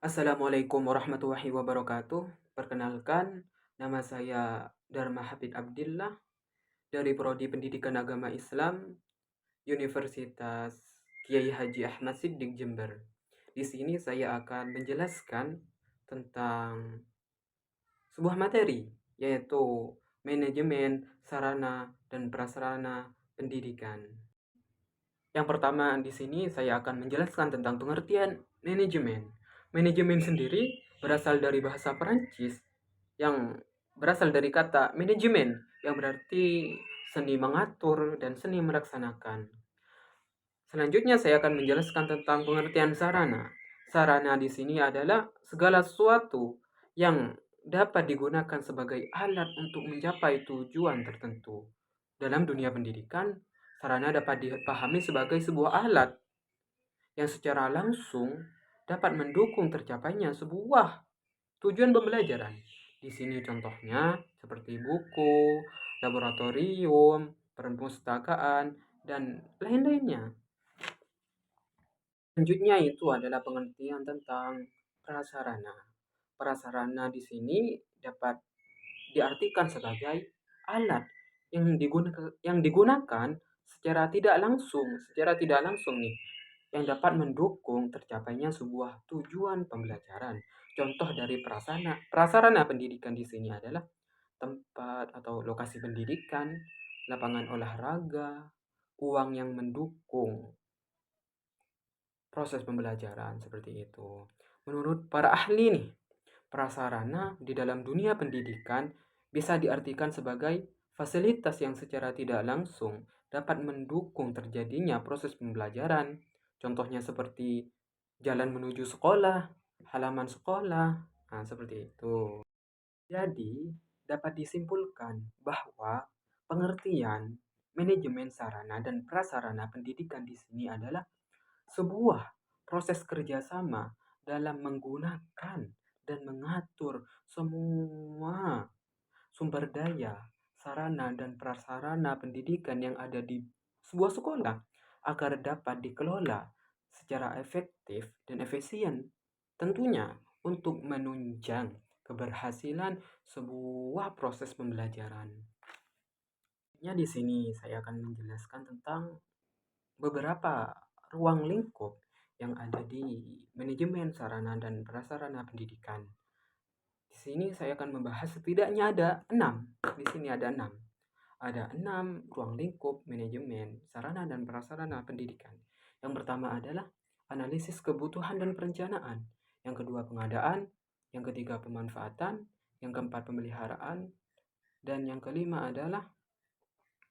Assalamualaikum warahmatullahi wabarakatuh. Perkenalkan, nama saya Dharma Hafid Abdillah dari Prodi Pendidikan Agama Islam, Universitas Kiai Haji Ahmad Siddiq Jember. Di sini saya akan menjelaskan tentang sebuah materi, yaitu manajemen sarana dan prasarana pendidikan. Yang pertama di sini saya akan menjelaskan tentang pengertian manajemen. Manajemen sendiri berasal dari bahasa Perancis yang berasal dari kata manajemen yang berarti seni mengatur dan seni melaksanakan. Selanjutnya saya akan menjelaskan tentang pengertian sarana. Sarana di sini adalah segala sesuatu yang dapat digunakan sebagai alat untuk mencapai tujuan tertentu. Dalam dunia pendidikan, sarana dapat dipahami sebagai sebuah alat yang secara langsung dapat mendukung tercapainya sebuah tujuan pembelajaran. Di sini contohnya seperti buku, laboratorium, perpustakaan, dan lain-lainnya. Selanjutnya itu adalah pengertian tentang prasarana. Prasarana di sini dapat diartikan sebagai alat yang digunakan secara tidak langsung nih yang dapat mendukung tercapainya sebuah tujuan pembelajaran. Contoh dari prasarana pendidikan di sini adalah tempat atau lokasi pendidikan, lapangan olahraga, uang yang mendukung proses pembelajaran seperti itu. Menurut para ahli nih, prasarana di dalam dunia pendidikan bisa diartikan sebagai fasilitas yang secara tidak langsung dapat mendukung terjadinya proses pembelajaran. Contohnya seperti jalan menuju sekolah, halaman sekolah, nah seperti itu. Jadi, dapat disimpulkan bahwa pengertian manajemen sarana dan prasarana pendidikan di sini adalah sebuah proses kerjasama dalam menggunakan dan mengatur semua sumber daya, sarana, dan prasarana pendidikan yang ada di sebuah sekolah agar dapat dikelola secara efektif dan efisien. Tentunya untuk menunjang keberhasilan sebuah proses pembelajaran. Di sini saya akan menjelaskan tentang beberapa ruang lingkup yang ada di manajemen sarana dan prasarana pendidikan. Di sini saya akan membahas setidaknya ada 6. Di sini ada 6. Ada 6 ruang lingkup manajemen sarana dan prasarana pendidikan. Yang pertama adalah analisis kebutuhan dan perencanaan. Yang kedua pengadaan, yang ketiga pemanfaatan, yang keempat pemeliharaan, dan yang kelima adalah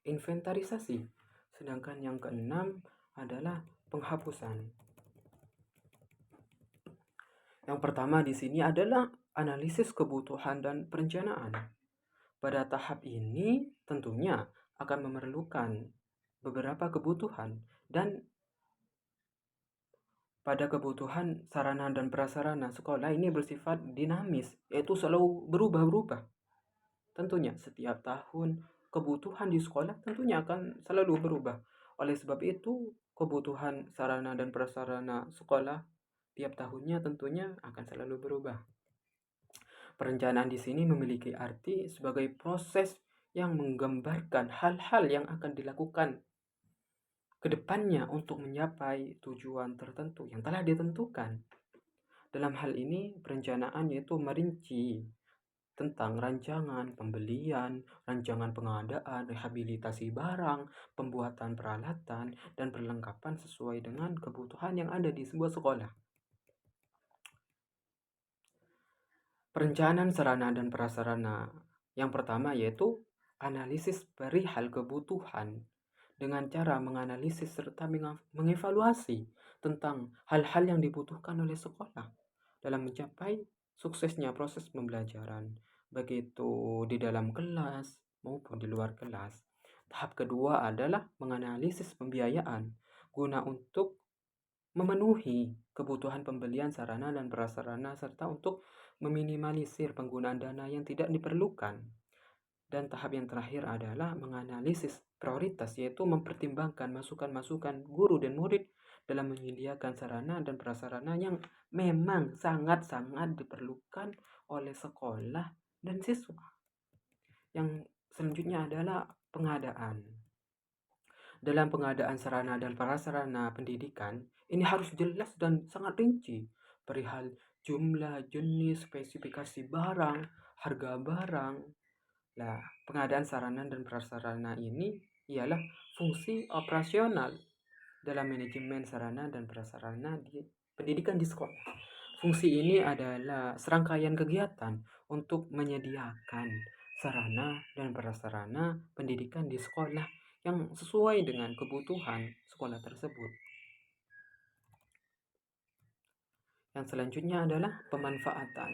inventarisasi. Sedangkan yang keenam adalah penghapusan. Yang pertama di sini adalah analisis kebutuhan dan perencanaan. Pada tahap ini tentunya akan memerlukan beberapa kebutuhan dan pada kebutuhan sarana dan prasarana sekolah ini bersifat dinamis, yaitu selalu berubah-ubah. Tentunya setiap tahun kebutuhan di sekolah tentunya akan selalu berubah. Oleh sebab itu, kebutuhan sarana dan prasarana sekolah tiap tahunnya tentunya akan selalu berubah. Perencanaan di sini memiliki arti sebagai proses yang menggambarkan hal-hal yang akan dilakukan ke depannya untuk mencapai tujuan tertentu yang telah ditentukan. Dalam hal ini, perencanaan yaitu merinci tentang rancangan pembelian, rancangan pengadaan, rehabilitasi barang, pembuatan peralatan, dan perlengkapan sesuai dengan kebutuhan yang ada di sebuah sekolah. Perencanaan sarana dan prasarana yang pertama yaitu analisis perihal kebutuhan dengan cara menganalisis serta mengevaluasi tentang hal-hal yang dibutuhkan oleh sekolah dalam mencapai suksesnya proses pembelajaran, begitu di dalam kelas maupun di luar kelas. Tahap kedua adalah menganalisis pembiayaan guna untuk memenuhi kebutuhan pembelian sarana dan prasarana serta untuk meminimalisir penggunaan dana yang tidak diperlukan. Dan tahap yang terakhir adalah menganalisis prioritas, yaitu mempertimbangkan masukan-masukan guru dan murid dalam menyediakan sarana dan prasarana yang memang sangat-sangat diperlukan oleh sekolah dan siswa. Yang selanjutnya adalah pengadaan. Dalam pengadaan sarana dan prasarana pendidikan, ini harus jelas dan sangat rinci perihal jumlah, jenis, spesifikasi barang, harga barang. Nah, pengadaan sarana dan prasarana ini ialah fungsi operasional dalam manajemen sarana dan prasarana di pendidikan di sekolah. Fungsi ini adalah serangkaian kegiatan untuk menyediakan sarana dan prasarana pendidikan di sekolah yang sesuai dengan kebutuhan sekolah tersebut. Yang selanjutnya adalah pemanfaatan.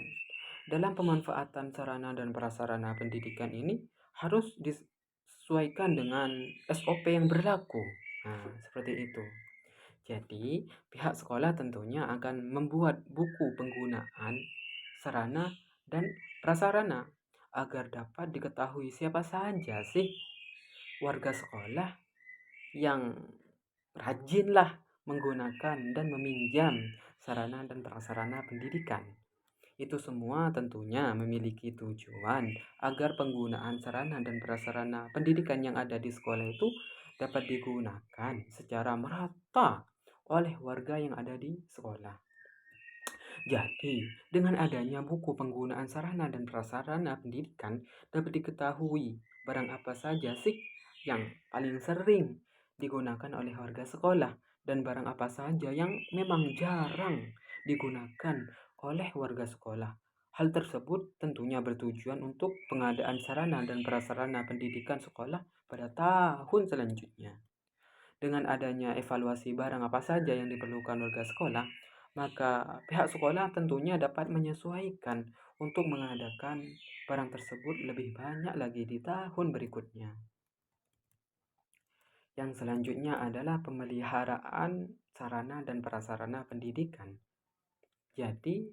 Dalam pemanfaatan sarana dan prasarana pendidikan ini harus disesuaikan dengan SOP yang berlaku. Nah, seperti itu. Jadi, pihak sekolah tentunya akan membuat buku penggunaan sarana dan prasarana agar dapat diketahui siapa saja sih warga sekolah yang rajinlah menggunakan dan meminjam sarana dan prasarana pendidikan. Itu semua tentunya memiliki tujuan agar penggunaan sarana dan prasarana pendidikan yang ada di sekolah itu dapat digunakan secara merata oleh warga yang ada di sekolah. Jadi, dengan adanya buku penggunaan sarana dan prasarana pendidikan, dapat diketahui barang apa saja sih yang paling sering digunakan oleh warga sekolah dan barang apa saja yang memang jarang digunakan oleh warga sekolah. Hal tersebut tentunya bertujuan untuk pengadaan sarana dan prasarana pendidikan sekolah pada tahun selanjutnya. Dengan adanya evaluasi barang apa saja yang diperlukan warga sekolah, maka pihak sekolah tentunya dapat menyesuaikan untuk mengadakan barang tersebut lebih banyak lagi di tahun berikutnya. Yang selanjutnya adalah pemeliharaan sarana dan prasarana pendidikan. Jadi,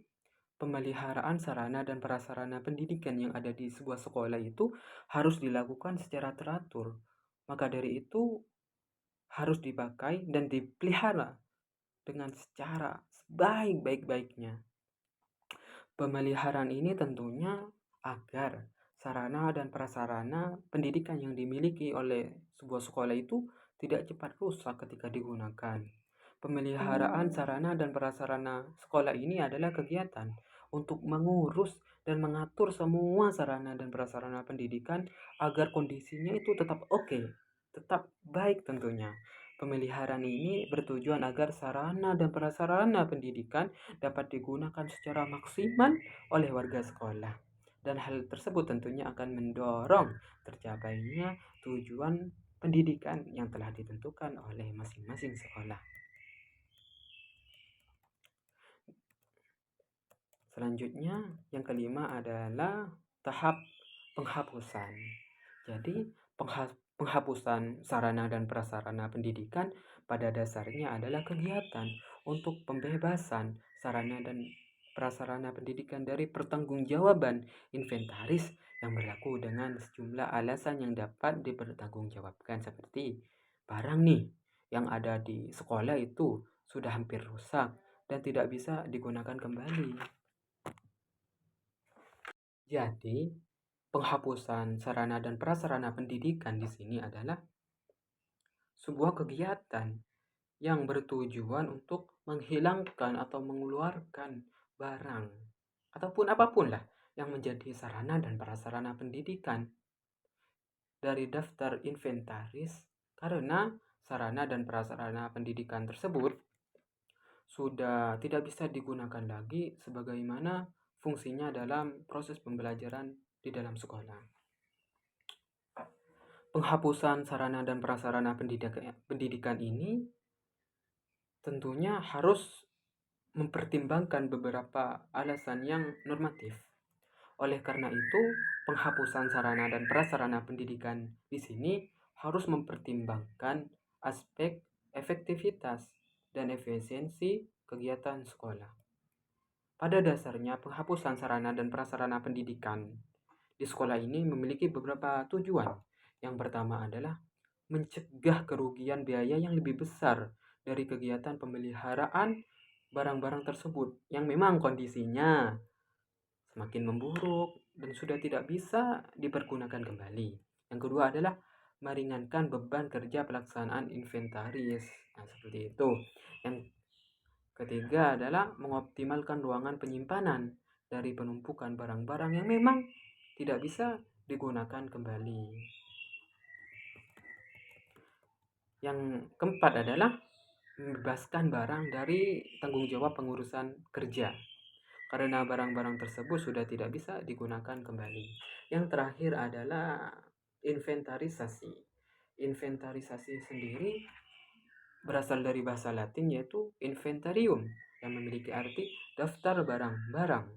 pemeliharaan sarana dan prasarana pendidikan yang ada di sebuah sekolah itu harus dilakukan secara teratur. Maka dari itu harus dipakai dan dipelihara dengan secara sebaik-baiknya. Pemeliharaan ini tentunya agar sarana dan prasarana pendidikan yang dimiliki oleh sebuah sekolah itu tidak cepat rusak ketika digunakan. Pemeliharaan sarana dan prasarana sekolah ini adalah kegiatan untuk mengurus dan mengatur semua sarana dan prasarana pendidikan agar kondisinya itu tetap oke, tetap baik tentunya. Pemeliharaan ini bertujuan agar sarana dan prasarana pendidikan dapat digunakan secara maksimal oleh warga sekolah. Dan hal tersebut tentunya akan mendorong tercapainya tujuan pendidikan yang telah ditentukan oleh masing-masing sekolah. Selanjutnya, yang kelima adalah tahap penghapusan. Jadi, penghapusan sarana dan prasarana pendidikan pada dasarnya adalah kegiatan untuk pembebasan sarana dan prasarana pendidikan dari pertanggungjawaban inventaris yang berlaku dengan sejumlah alasan yang dapat dipertanggungjawabkan, seperti barang nih yang ada di sekolah itu sudah hampir rusak dan tidak bisa digunakan kembali. Jadi, penghapusan sarana dan prasarana pendidikan di sini adalah sebuah kegiatan yang bertujuan untuk menghilangkan atau mengeluarkan barang ataupun apapun lah yang menjadi sarana dan prasarana pendidikan dari daftar inventaris, karena sarana dan prasarana pendidikan tersebut sudah tidak bisa digunakan lagi sebagaimana fungsinya dalam proses pembelajaran di dalam sekolah. Penghapusan sarana dan prasarana pendidikan ini tentunya harus mempertimbangkan beberapa alasan yang normatif. Oleh karena itu, penghapusan sarana dan prasarana pendidikan di sini harus mempertimbangkan aspek efektivitas dan efisiensi kegiatan sekolah. Pada dasarnya, penghapusan sarana dan prasarana pendidikan di sekolah ini memiliki beberapa tujuan. Yang pertama adalah mencegah kerugian biaya yang lebih besar dari kegiatan pemeliharaan barang-barang tersebut yang memang kondisinya semakin memburuk dan sudah tidak bisa dipergunakan kembali. Yang kedua adalah meringankan beban kerja pelaksanaan inventaris. Nah, seperti itu. Yang ketiga adalah mengoptimalkan ruangan penyimpanan dari penumpukan barang-barang yang memang tidak bisa digunakan kembali. Yang keempat adalah membebaskan barang dari tanggung jawab pengurusan kerja karena barang-barang tersebut sudah tidak bisa digunakan kembali. Yang terakhir adalah inventarisasi. Inventarisasi sendiri berasal dari bahasa Latin yaitu inventarium yang memiliki arti daftar barang-barang,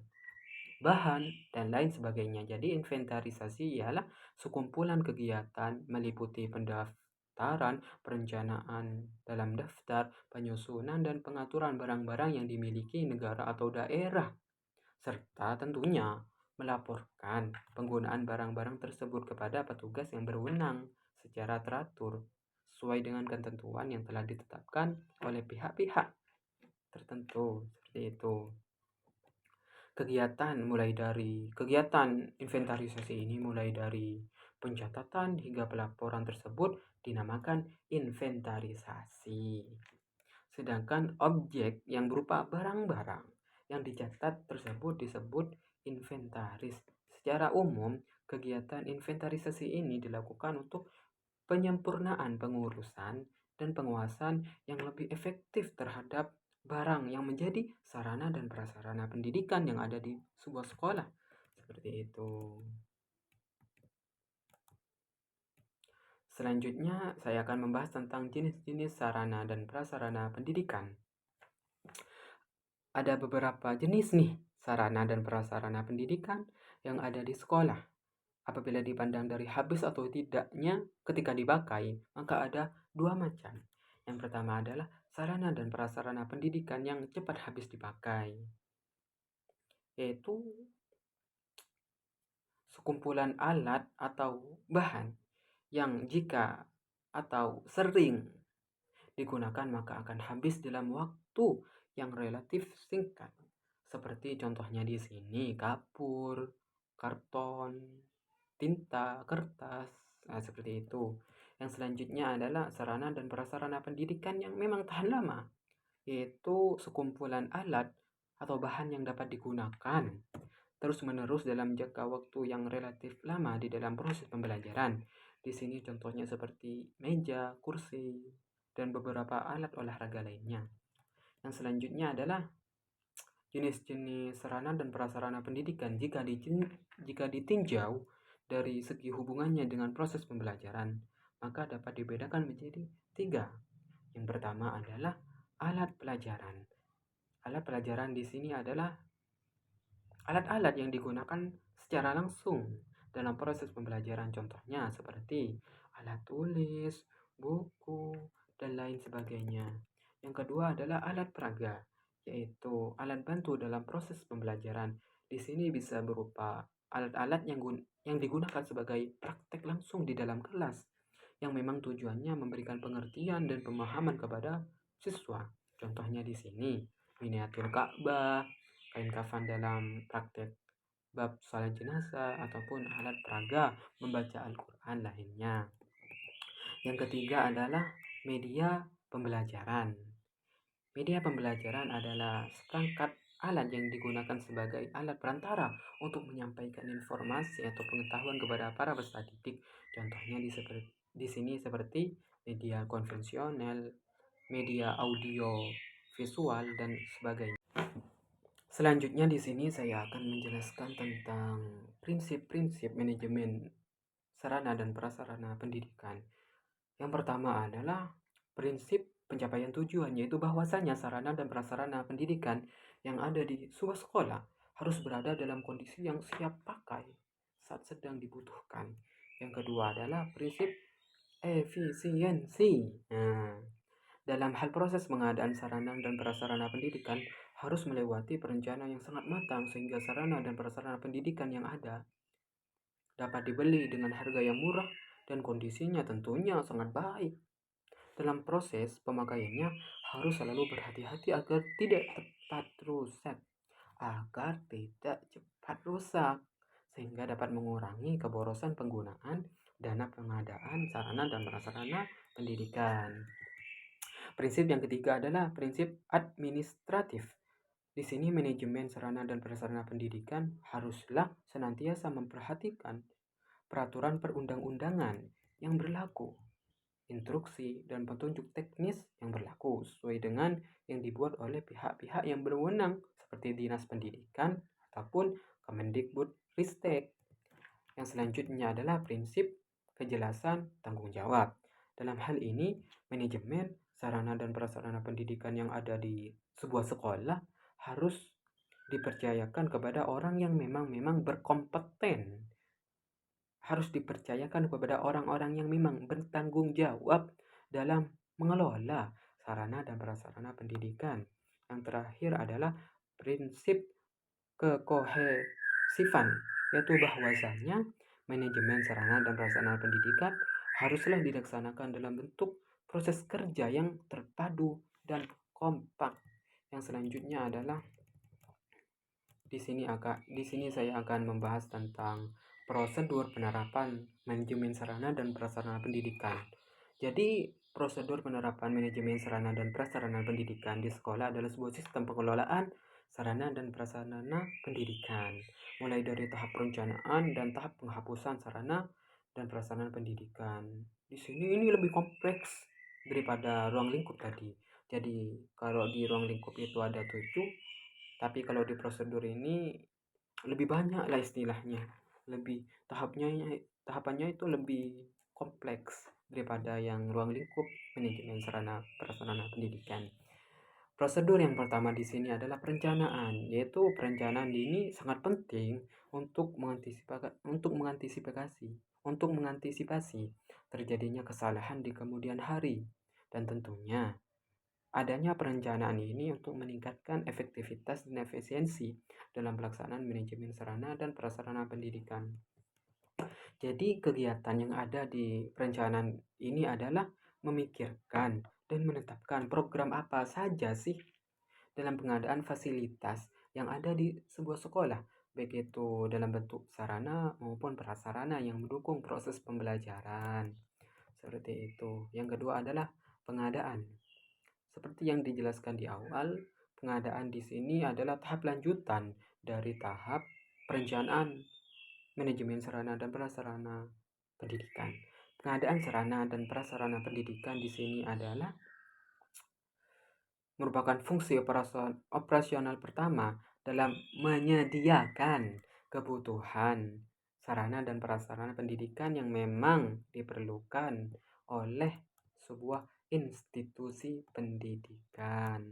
bahan, dan lain sebagainya. Jadi inventarisasi ialah sekumpulan kegiatan meliputi pendaftaran, perencanaan dalam daftar, penyusunan, dan pengaturan barang-barang yang dimiliki negara atau daerah, serta tentunya melaporkan penggunaan barang-barang tersebut kepada petugas yang berwenang secara teratur sesuai dengan ketentuan yang telah ditetapkan oleh pihak-pihak tertentu. Seperti itu. Kegiatan inventarisasi ini mulai dari pencatatan hingga pelaporan tersebut dinamakan inventarisasi. Sedangkan objek yang berupa barang-barang yang dicatat tersebut disebut inventaris. Secara umum, kegiatan inventarisasi ini dilakukan untuk penyempurnaan pengurusan dan penguasaan yang lebih efektif terhadap barang yang menjadi sarana dan prasarana pendidikan yang ada di sebuah sekolah. Seperti itu. Selanjutnya, saya akan membahas tentang jenis-jenis sarana dan prasarana pendidikan. Ada beberapa jenis nih sarana dan prasarana pendidikan yang ada di sekolah. Apabila dipandang dari habis atau tidaknya ketika dipakai, maka ada dua macam. Yang pertama adalah sarana dan prasarana pendidikan yang cepat habis dipakai, yaitu sekumpulan alat atau bahan yang jika atau sering digunakan maka akan habis dalam waktu yang relatif singkat. Seperti contohnya di sini kapur, karton, tinta, kertas, seperti itu. Yang selanjutnya adalah sarana dan prasarana pendidikan yang memang tahan lama, yaitu sekumpulan alat atau bahan yang dapat digunakan terus-menerus dalam jangka waktu yang relatif lama di dalam proses pembelajaran. Di sini contohnya seperti meja, kursi, dan beberapa alat olahraga lainnya. Yang selanjutnya adalah jenis-jenis sarana dan prasarana pendidikan jika ditinjau dari segi hubungannya dengan proses pembelajaran, maka dapat dibedakan menjadi 3. Yang pertama adalah alat pelajaran. Alat pelajaran di sini adalah alat-alat yang digunakan secara langsung dalam proses pembelajaran, contohnya seperti alat tulis, buku, dan lain sebagainya. Yang kedua adalah alat peraga, yaitu alat bantu dalam proses pembelajaran. Di sini bisa berupa alat-alat yang digunakan sebagai praktek langsung di dalam kelas, yang memang tujuannya memberikan pengertian dan pemahaman kepada siswa. Contohnya di sini miniatur Ka'bah, kain kafan dalam praktek bab salat jenazah, ataupun alat peraga membaca Al-Quran lainnya. Yang ketiga adalah media pembelajaran. Media pembelajaran adalah seperangkat alat yang digunakan sebagai alat perantara untuk menyampaikan informasi atau pengetahuan kepada para peserta didik. Contohnya di sini seperti media konvensional, media audio, visual, dan sebagainya. Selanjutnya di sini saya akan menjelaskan tentang prinsip-prinsip manajemen sarana dan prasarana pendidikan. Yang pertama adalah prinsip pencapaian tujuan, yaitu bahwasanya sarana dan prasarana pendidikan yang ada di sebuah sekolah harus berada dalam kondisi yang siap pakai saat sedang dibutuhkan. Yang kedua adalah prinsip efisiensi. Dalam hal proses pengadaan sarana dan prasarana pendidikan harus melewati perencanaan yang sangat matang sehingga sarana dan prasarana pendidikan yang ada dapat dibeli dengan harga yang murah dan kondisinya tentunya sangat baik. Dalam proses pemakaiannya harus selalu berhati-hati agar tidak cepat rusak, sehingga dapat mengurangi keborosan penggunaan dana pengadaan sarana dan prasarana pendidikan. Prinsip yang ketiga adalah prinsip administratif. Di sini manajemen sarana dan prasarana pendidikan haruslah senantiasa memperhatikan peraturan perundang-undangan yang berlaku, instruksi dan petunjuk teknis yang berlaku sesuai dengan yang dibuat oleh pihak-pihak yang berwenang seperti Dinas Pendidikan ataupun Kemendikbudristek. Yang selanjutnya adalah prinsip kejelasan tanggung jawab. Dalam hal ini, manajemen sarana dan prasarana pendidikan yang ada di sebuah sekolah harus dipercayakan kepada orang yang memang berkompeten. Harus dipercayakan kepada orang-orang yang memang bertanggung jawab dalam mengelola sarana dan prasarana pendidikan. Yang terakhir adalah prinsip kekohesifan, yaitu bahwasanya manajemen sarana dan prasarana pendidikan haruslah dilaksanakan dalam bentuk proses kerja yang terpadu dan kompak. Yang selanjutnya adalah di sini saya akan membahas tentang prosedur penerapan manajemen sarana dan prasarana pendidikan. Jadi, prosedur penerapan manajemen sarana dan prasarana pendidikan di sekolah adalah sebuah sistem pengelolaan sarana dan prasarana pendidikan, mulai dari tahap perencanaan dan tahap penghapusan sarana dan prasarana pendidikan. Di sini ini lebih kompleks daripada ruang lingkup tadi. Jadi, kalau di ruang lingkup itu ada 7, tapi kalau di prosedur ini lebih banyak lah istilahnya. Tahapannya itu lebih kompleks daripada yang ruang lingkup manajemen sarana prasarana pendidikan. Prosedur yang pertama di sini adalah perencanaan, yaitu perencanaan ini sangat penting untuk mengantisipasi terjadinya kesalahan di kemudian hari, dan tentunya adanya perencanaan ini untuk meningkatkan efektivitas dan efisiensi dalam pelaksanaan manajemen sarana dan prasarana pendidikan. Jadi kegiatan yang ada di perencanaan ini adalah memikirkan dan menetapkan program apa saja sih dalam pengadaan fasilitas yang ada di sebuah sekolah, baik itu dalam bentuk sarana maupun prasarana yang mendukung proses pembelajaran. Seperti itu. Yang kedua adalah pengadaan. Seperti yang dijelaskan di awal, pengadaan di sini adalah tahap lanjutan dari tahap perencanaan manajemen sarana dan prasarana pendidikan. Pengadaan sarana dan prasarana pendidikan di sini adalah merupakan fungsi operasional pertama dalam menyediakan kebutuhan sarana dan prasarana pendidikan yang memang diperlukan oleh sebuah institusi pendidikan.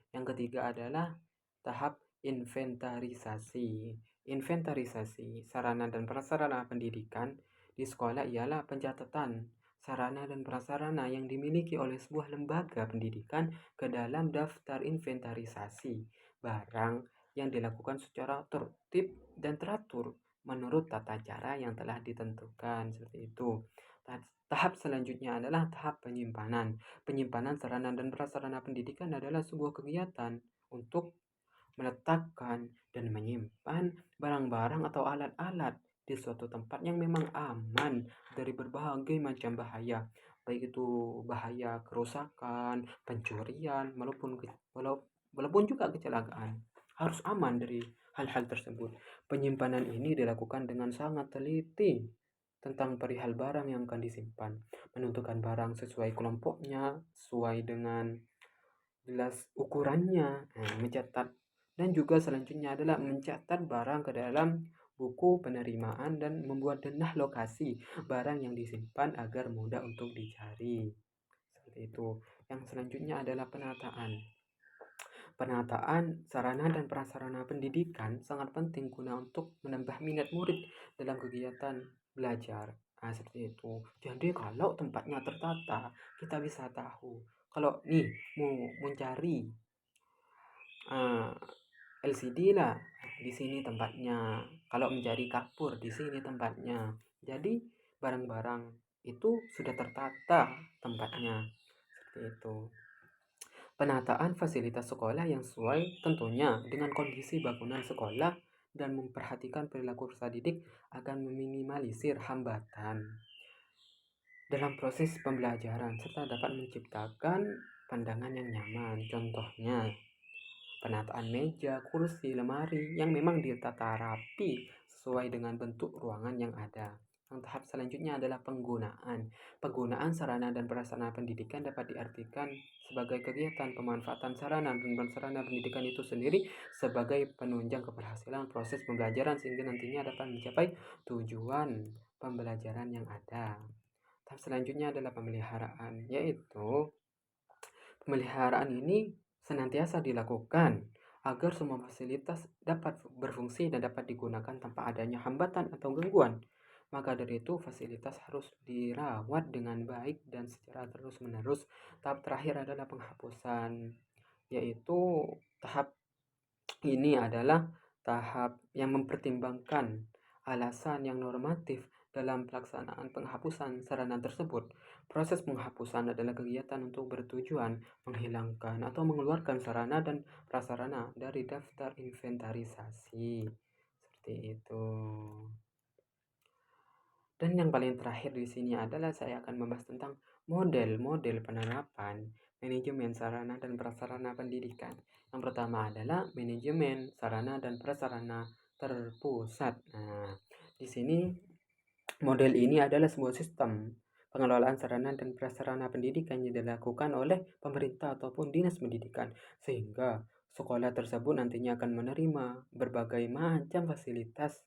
Yang ketiga adalah tahap inventarisasi. Inventarisasi sarana dan prasarana pendidikan di sekolah ialah pencatatan sarana dan prasarana yang dimiliki oleh sebuah lembaga pendidikan ke dalam daftar inventarisasi barang yang dilakukan secara tertib dan teratur menurut tata cara yang telah ditentukan. Seperti itu. Tahap selanjutnya adalah tahap penyimpanan. Penyimpanan sarana dan prasarana pendidikan adalah sebuah kegiatan untuk meletakkan dan menyimpan barang-barang atau alat-alat di suatu tempat yang memang aman dari berbagai macam bahaya, baik itu bahaya kerusakan, pencurian, walaupun juga kecelakaan. Harus aman dari hal-hal tersebut. Penyimpanan ini dilakukan dengan sangat teliti tentang perihal barang yang akan disimpan, menentukan barang sesuai kelompoknya, sesuai dengan jelas ukurannya, mencatat, dan juga selanjutnya adalah mencatat barang ke dalam buku penerimaan dan membuat denah lokasi barang yang disimpan agar mudah untuk dicari. Seperti itu. Yang selanjutnya adalah penataan. Penataan sarana dan prasarana pendidikan sangat penting guna untuk menambah minat murid dalam kegiatan belajar. Seperti itu. Jadi kalau tempatnya tertata, kita bisa tahu. Kalau nih mau mencari LCD lah, di sini tempatnya. Kalau mencari kapur, di sini tempatnya. Jadi barang-barang itu sudah tertata tempatnya. seperti itu. Penataan fasilitas sekolah yang sesuai tentunya dengan kondisi bangunan sekolah dan memperhatikan perilaku peserta didik akan meminimalisir hambatan dalam proses pembelajaran serta dapat menciptakan pandangan yang nyaman. Contohnya, penataan meja, kursi, lemari yang memang ditata rapi sesuai dengan bentuk ruangan yang ada. Yang tahap selanjutnya adalah penggunaan. Penggunaan sarana dan prasarana pendidikan dapat diartikan sebagai kegiatan pemanfaatan sarana dan prasarana pendidikan itu sendiri sebagai penunjang keberhasilan proses pembelajaran sehingga nantinya dapat mencapai tujuan pembelajaran yang ada. Tahap selanjutnya adalah pemeliharaan, yaitu pemeliharaan ini senantiasa dilakukan agar semua fasilitas dapat berfungsi dan dapat digunakan tanpa adanya hambatan atau gangguan. Maka dari itu fasilitas harus dirawat dengan baik dan secara terus-menerus. Tahap terakhir adalah penghapusan, yaitu tahap ini adalah tahap yang mempertimbangkan alasan yang normatif dalam pelaksanaan penghapusan sarana tersebut. Proses penghapusan adalah kegiatan untuk bertujuan menghilangkan atau mengeluarkan sarana dan prasarana dari daftar inventarisasi. Seperti itu. Dan yang paling terakhir di sini adalah saya akan membahas tentang model-model penerapan manajemen sarana dan prasarana pendidikan. Yang pertama adalah manajemen sarana dan prasarana terpusat. Nah, di sini model ini adalah sebuah sistem pengelolaan sarana dan prasarana pendidikan yang dilakukan oleh pemerintah ataupun dinas pendidikan sehingga sekolah tersebut nantinya akan menerima berbagai macam fasilitas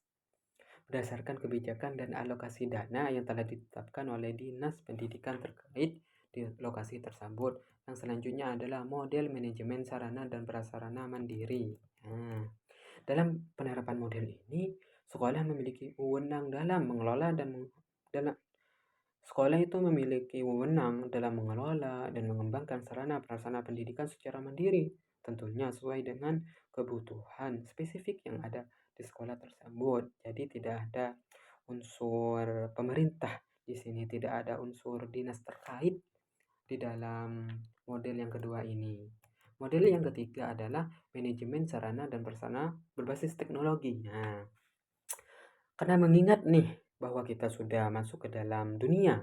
berdasarkan kebijakan dan alokasi dana yang telah ditetapkan oleh Dinas Pendidikan terkait di lokasi tersebut. Yang selanjutnya adalah model manajemen sarana dan prasarana mandiri. Nah, dalam penerapan model ini, sekolah memiliki wewenang dalam mengelola dalam sekolah itu memiliki wewenang dalam mengelola dan mengembangkan sarana prasarana pendidikan secara mandiri, tentunya sesuai dengan kebutuhan spesifik yang ada di sekolah tersebut. Jadi tidak ada unsur pemerintah di sini, tidak ada unsur dinas terkait di dalam model yang kedua ini. Model yang ketiga adalah manajemen sarana dan prasarana berbasis teknologi. Nah, karena mengingat nih bahwa kita sudah masuk ke dalam dunia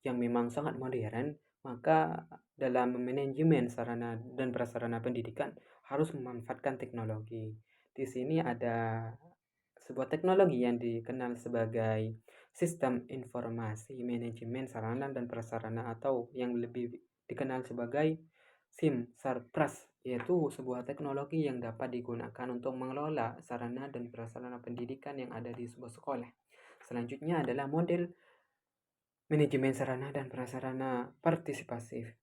yang memang sangat modern, maka dalam manajemen sarana dan prasarana pendidikan harus memanfaatkan teknologi. Di sini ada sebuah teknologi yang dikenal sebagai sistem informasi manajemen sarana dan prasarana atau yang lebih dikenal sebagai SIM Sarpras, yaitu sebuah teknologi yang dapat digunakan untuk mengelola sarana dan prasarana pendidikan yang ada di sebuah sekolah. Selanjutnya adalah model manajemen sarana dan prasarana partisipatif,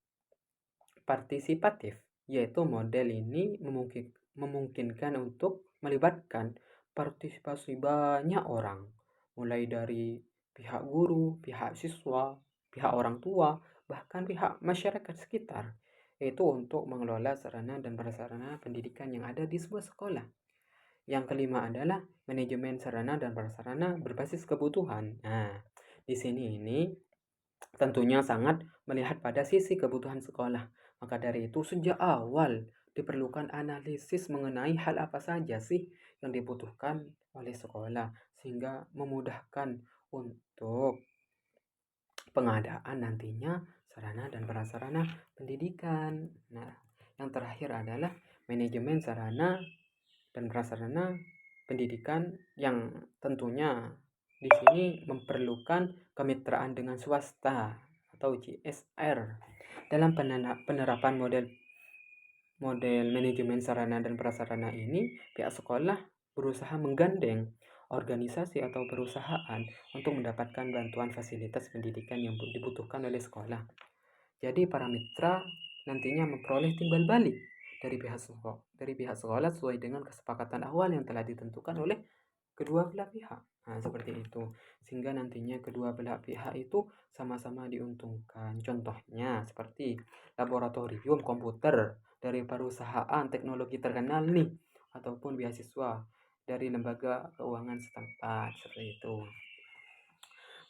yaitu model ini memungkinkan untuk melibatkan partisipasi banyak orang, mulai dari pihak guru, pihak siswa, pihak orang tua, bahkan pihak masyarakat sekitar, yaitu untuk mengelola sarana dan prasarana pendidikan yang ada di sebuah sekolah. Yang kelima adalah manajemen sarana dan prasarana berbasis kebutuhan. Nah, di sini ini tentunya sangat melihat pada sisi kebutuhan sekolah. Maka dari itu sejak awal diperlukan analisis mengenai hal apa saja sih yang dibutuhkan oleh sekolah sehingga memudahkan untuk pengadaan nantinya sarana dan prasarana pendidikan. Nah, yang terakhir adalah manajemen sarana dan prasarana pendidikan yang tentunya di sini memerlukan kemitraan dengan swasta atau CSR. Dalam penerapan model manajemen sarana dan prasarana ini, pihak sekolah berusaha menggandeng organisasi atau perusahaan untuk mendapatkan bantuan fasilitas pendidikan yang dibutuhkan oleh sekolah. Jadi para mitra nantinya memperoleh timbal balik dari pihak sekolah sesuai dengan kesepakatan awal yang telah ditentukan oleh kedua belah pihak. Nah, seperti itu. Sehingga nantinya kedua belah pihak itu sama-sama diuntungkan. Contohnya seperti laboratorium komputer dari perusahaan teknologi terkenal nih ataupun beasiswa dari lembaga keuangan setempat seperti itu.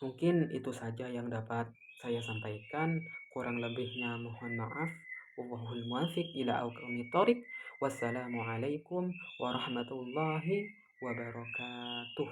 Mungkin itu saja yang dapat saya sampaikan. Kurang lebihnya mohon maaf. Wallahul muwaffiq ila aqwamit thoriq. Wassalamualaikum warahmatullahi wabarakatuh.